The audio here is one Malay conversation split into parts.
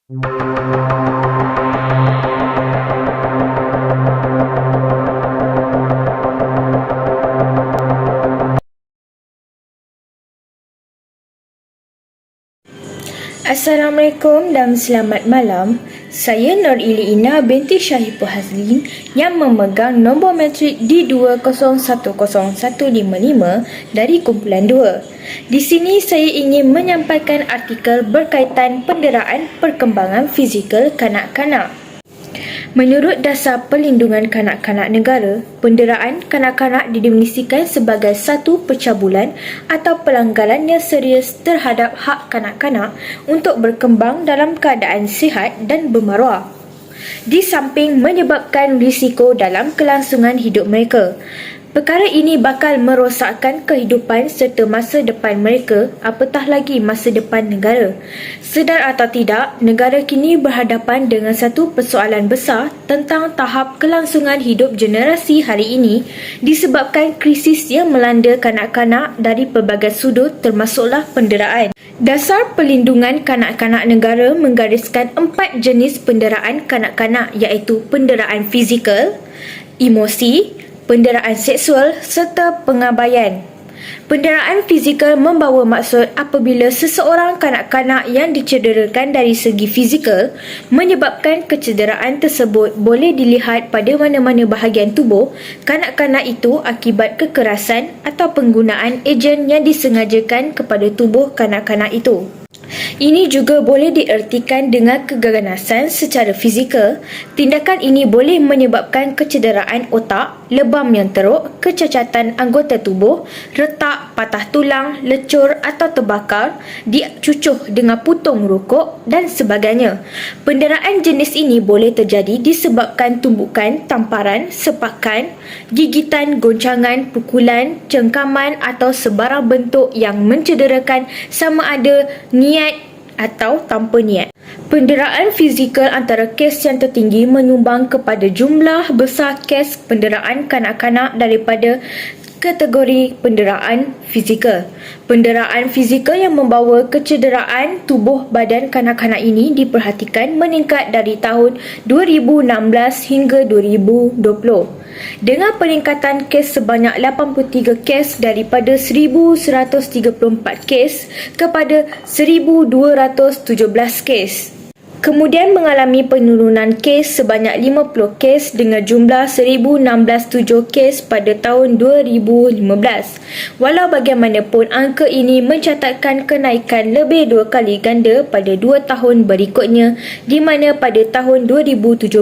Assalamualaikum dan selamat malam. Saya Nur Iliina binti Syahipul Hazlin yang memegang nombor matrik D2010155 dari kumpulan 2. Di sini saya ingin menyampaikan artikel berkaitan penderaan perkembangan fizikal kanak-kanak. Menurut Dasar Perlindungan Kanak-kanak Negara, penderaan kanak-kanak didefinisikan sebagai satu pencabulan atau pelanggaran yang serius terhadap hak kanak-kanak untuk berkembang dalam keadaan sihat dan bermaruah. Di samping menyebabkan risiko dalam kelangsungan hidup mereka, perkara ini bakal merosakkan kehidupan serta masa depan mereka, apatah lagi masa depan negara. Sedar atau tidak, negara kini berhadapan dengan satu persoalan besar tentang tahap kelangsungan hidup generasi hari ini disebabkan krisis yang melanda kanak-kanak dari pelbagai sudut termasuklah penderaan. Dasar Perlindungan Kanak-kanak Negara menggariskan 4 jenis penderaan kanak-kanak iaitu penderaan fizikal, emosi, penderaan seksual serta pengabaian. Penderaan fizikal membawa maksud apabila seseorang kanak-kanak yang dicederakan dari segi fizikal menyebabkan kecederaan tersebut boleh dilihat pada mana-mana bahagian tubuh kanak-kanak itu akibat kekerasan atau penggunaan ejen yang disengajakan kepada tubuh kanak-kanak itu. Ini juga boleh diertikan dengan keganasan secara fizikal. Tindakan ini boleh menyebabkan kecederaan otak, lebam yang teruk, kecacatan anggota tubuh, retak, patah tulang, lecur atau terbakar, dicucuh dengan putung rokok dan sebagainya. Penderaan jenis ini boleh terjadi disebabkan tumbukan, tamparan, sepakan, gigitan, goncangan, pukulan, cengkaman atau sebarang bentuk yang mencederakan sama ada niat atau tanpa niat. Penderaan fizikal antara kes yang tertinggi menyumbang kepada jumlah besar kes penderaan kanak-kanak daripada kategori penderaan fizikal. Penderaan fizikal yang membawa kecederaan tubuh badan kanak-kanak ini diperhatikan meningkat dari tahun 2016 hingga 2020. Dengan peningkatan kes sebanyak 83 kes daripada 1,134 kes kepada 1,217 kes. Kemudian mengalami penurunan kes sebanyak 50 kes dengan jumlah 1,016 kes pada tahun 2015. Walau bagaimanapun, angka ini mencatatkan kenaikan lebih 2 kali ganda pada 2 tahun berikutnya di mana pada tahun 2017.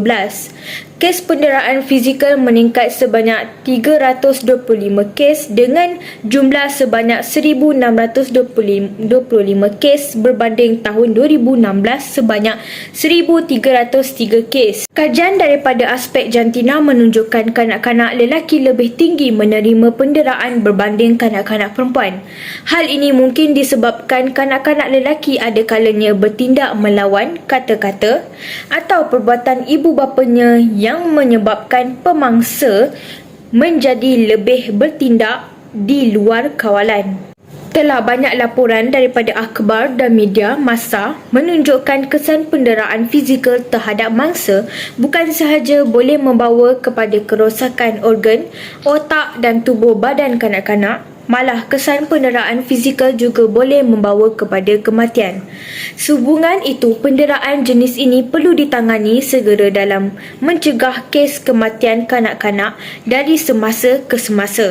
Kes penderaan fizikal meningkat sebanyak 325 kes dengan jumlah sebanyak 1,625 kes berbanding tahun 2016 sebanyak 1,303 kes. Kajian daripada aspek jantina menunjukkan kanak-kanak lelaki lebih tinggi menerima penderaan berbanding kanak-kanak perempuan. Hal ini mungkin disebabkan kanak-kanak lelaki ada kalanya bertindak melawan kata-kata atau perbuatan ibu bapanya yang menyebabkan pemangsa menjadi lebih bertindak di luar kawalan. Telah banyak laporan daripada akhbar dan media massa menunjukkan kesan penderaan fizikal terhadap mangsa bukan sahaja boleh membawa kepada kerosakan organ, otak dan tubuh badan kanak-kanak, malah kesan penderaan fizikal juga boleh membawa kepada kematian. Sehubungan itu, penderaan jenis ini perlu ditangani segera dalam mencegah kes kematian kanak-kanak dari semasa ke semasa.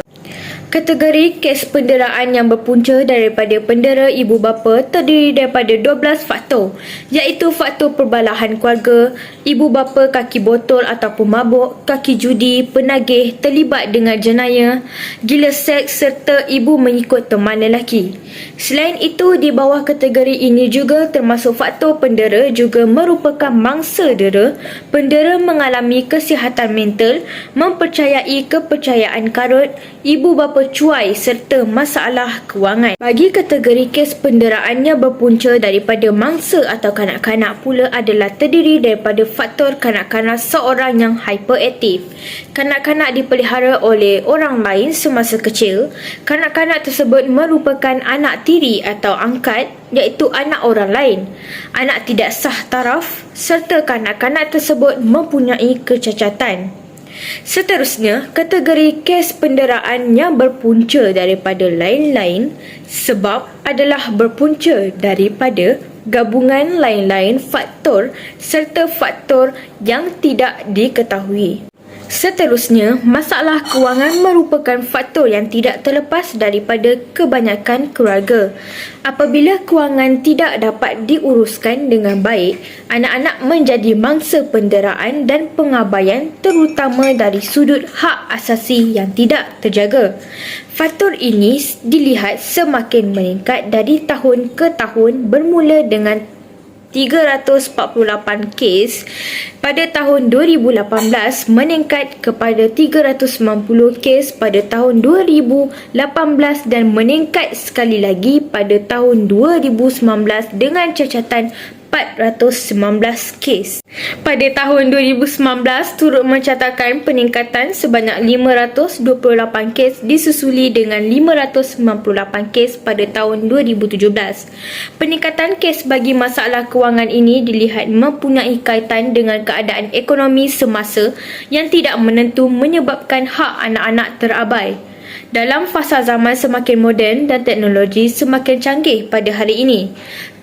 Kategori kes penderaan yang berpunca daripada pendera ibu bapa terdiri daripada 12 faktor, iaitu faktor perbalahan keluarga, ibu bapa kaki botol ataupun mabuk, kaki judi, penagih, terlibat dengan jenayah, gila seks serta ibu mengikut teman lelaki. Selain itu, di bawah kategori ini juga termasuk faktor pendera juga merupakan mangsa dera. Pendera mengalami kesihatan mental, mempercayai kepercayaan karut, ibu bapa pecuai serta masalah kewangan. Bagi kategori kes penderaan yang berpunca daripada mangsa atau kanak-kanak pula adalah terdiri daripada faktor kanak-kanak seorang yang hyperaktif. Kanak-kanak dipelihara oleh orang lain semasa kecil. Kanak-kanak tersebut merupakan anak tiri atau angkat, iaitu anak orang lain, anak tidak sah taraf, serta kanak-kanak tersebut mempunyai kecacatan. Seterusnya, kategori kes penderaan yang berpunca daripada lain-lain sebab adalah berpunca daripada gabungan lain-lain faktor serta faktor yang tidak diketahui. Seterusnya, masalah kewangan merupakan faktor yang tidak terlepas daripada kebanyakan keluarga. Apabila kewangan tidak dapat diuruskan dengan baik, anak-anak menjadi mangsa penderaan dan pengabaian terutama dari sudut hak asasi yang tidak terjaga. Faktor ini dilihat semakin meningkat dari tahun ke tahun bermula dengan 348 kes pada tahun 2018 meningkat kepada 390 kes pada tahun 2018 dan meningkat sekali lagi pada tahun 2019 dengan cacatan 419 kes. Pada tahun 2019 turut mencatatkan peningkatan sebanyak 528 kes disusuli dengan 598 kes pada tahun 2017. Peningkatan kes bagi masalah kewangan ini dilihat mempunyai kaitan dengan keadaan ekonomi semasa yang tidak menentu menyebabkan hak anak-anak terabai. Dalam fasa zaman semakin moden dan teknologi semakin canggih pada hari ini,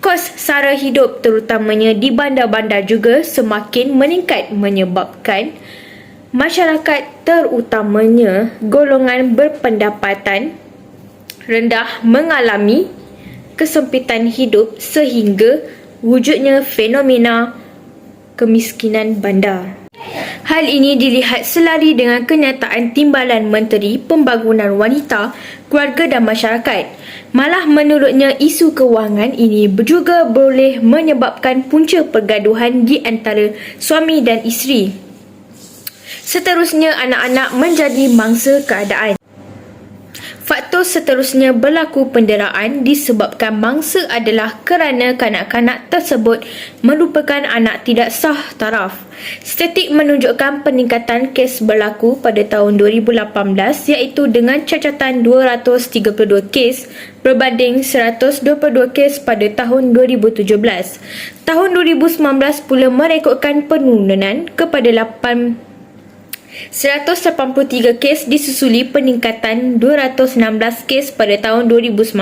kos sara hidup terutamanya di bandar-bandar juga semakin meningkat menyebabkan masyarakat terutamanya golongan berpendapatan rendah mengalami kesempitan hidup sehingga wujudnya fenomena kemiskinan bandar. Hal ini dilihat selari dengan kenyataan Timbalan Menteri Pembangunan Wanita, Keluarga dan Masyarakat. Malah menurutnya isu kewangan ini juga boleh menyebabkan punca pergaduhan di antara suami dan isteri. Seterusnya, anak-anak menjadi mangsa keadaan. Faktor seterusnya berlaku penderaan disebabkan mangsa adalah kerana kanak-kanak tersebut merupakan anak tidak sah taraf. Statistik menunjukkan peningkatan kes berlaku pada tahun 2018 iaitu dengan cacatan 232 kes berbanding 122 kes pada tahun 2017. Tahun 2019 pula merekodkan penurunan kepada 183 kes disusuli peningkatan 216 kes pada tahun 2019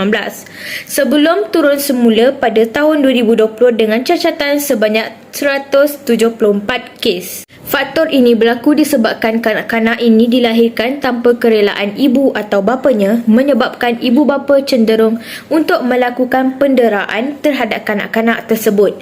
sebelum turun semula pada tahun 2020 dengan cacatan sebanyak 174 kes. Faktor ini berlaku disebabkan kanak-kanak ini dilahirkan tanpa kerelaan ibu atau bapanya, menyebabkan ibu bapa cenderung untuk melakukan penderaan terhadap kanak-kanak tersebut.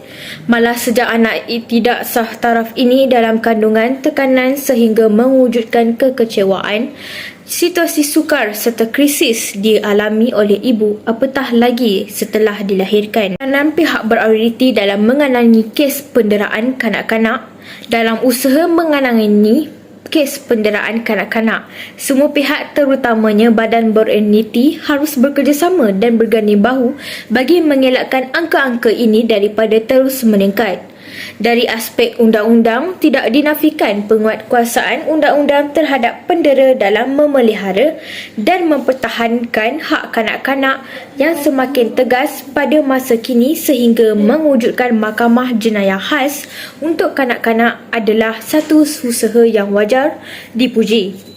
Malah sejak anak tidak sah taraf ini dalam kandungan, tekanan sehingga mewujudkan kekecewaan, situasi sukar serta krisis dialami oleh ibu apatah lagi setelah dilahirkan. Peranan pihak berautoriti dalam menangani kes penderaan kanak-kanak. Dalam usaha menangani kes penderaan kanak-kanak, semua pihak terutamanya badan bereniti harus bekerjasama dan berganding bahu bagi mengelakkan angka-angka ini daripada terus meningkat. Dari aspek undang-undang, tidak dinafikan penguatkuasaan undang-undang terhadap pendera dalam memelihara dan mempertahankan hak kanak-kanak yang semakin tegas pada masa kini sehingga mewujudkan mahkamah jenayah khas untuk kanak-kanak adalah satu usaha yang wajar dipuji.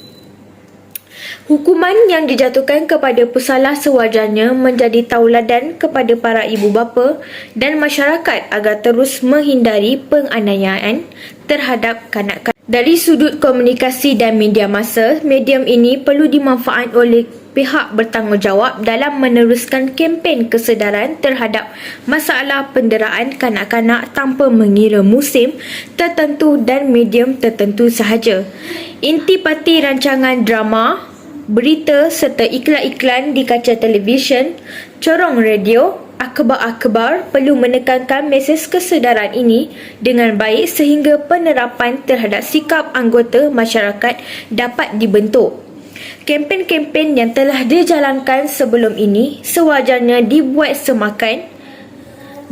Hukuman yang dijatuhkan kepada pesalah sewajarnya menjadi tauladan kepada para ibu bapa dan masyarakat agar terus menghindari penganiayaan terhadap kanak-kanak. Dari sudut komunikasi dan media massa, medium ini perlu dimanfaat oleh pihak bertanggungjawab dalam meneruskan kempen kesedaran terhadap masalah penderaan kanak-kanak tanpa mengira musim tertentu dan medium tertentu sahaja. Intipati rancangan drama, berita serta iklan-iklan di kaca televisyen, corong radio, akhbar-akhbar perlu menekankan mesej kesedaran ini dengan baik sehingga penerapan terhadap sikap anggota masyarakat dapat dibentuk. Kempen-kempen yang telah dijalankan sebelum ini sewajarnya dibuat semakan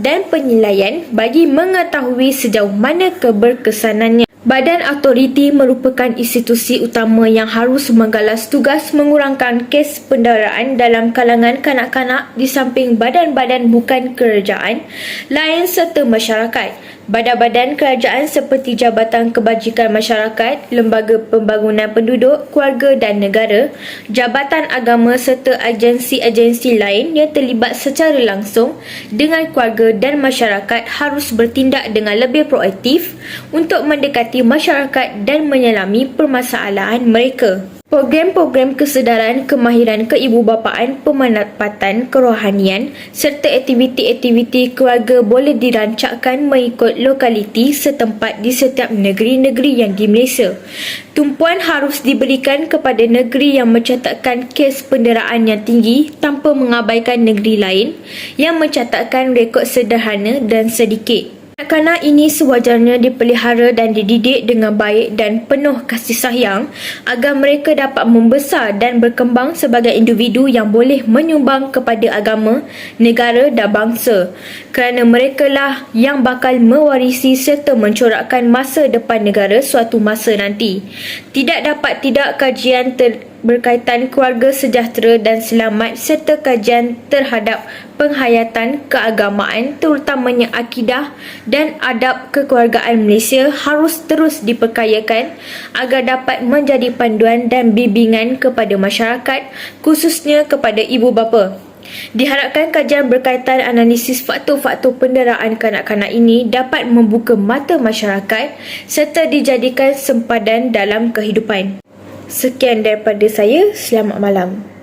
dan penilaian bagi mengetahui sejauh mana keberkesanannya. Badan Autoriti merupakan institusi utama yang harus menggalas tugas mengurangkan kes penderaan dalam kalangan kanak-kanak di samping badan-badan bukan kerajaan lain serta masyarakat. Badan-badan kerajaan seperti Jabatan Kebajikan Masyarakat, Lembaga Pembangunan Penduduk, Keluarga dan Negara, Jabatan Agama serta agensi-agensi lain yang terlibat secara langsung dengan keluarga dan masyarakat harus bertindak dengan lebih proaktif untuk mendekati masyarakat dan menyelami permasalahan mereka. Program-program kesedaran, kemahiran keibubapaan, pemanfaatan kerohanian serta aktiviti-aktiviti keluarga boleh dirancangkan mengikut lokaliti setempat di setiap negeri-negeri yang di Malaysia. Tumpuan harus diberikan kepada negeri yang mencatatkan kes penderaan yang tinggi tanpa mengabaikan negeri lain yang mencatatkan rekod sederhana dan sedikit. Kanak-kanak ini sewajarnya dipelihara dan dididik dengan baik dan penuh kasih sayang agar mereka dapat membesar dan berkembang sebagai individu yang boleh menyumbang kepada agama, negara dan bangsa. Kerana merekalah yang bakal mewarisi serta mencorakkan masa depan negara suatu masa nanti. Tidak dapat tidak kajian berkaitan keluarga sejahtera dan selamat serta kajian terhadap penghayatan keagamaan terutamanya akidah dan adab kekeluargaan Malaysia harus terus diperkayakan agar dapat menjadi panduan dan bimbingan kepada masyarakat khususnya kepada ibu bapa. Diharapkan kajian berkaitan analisis faktor-faktor penderaan kanak-kanak ini dapat membuka mata masyarakat serta dijadikan sempadan dalam kehidupan. Sekian daripada saya, selamat malam.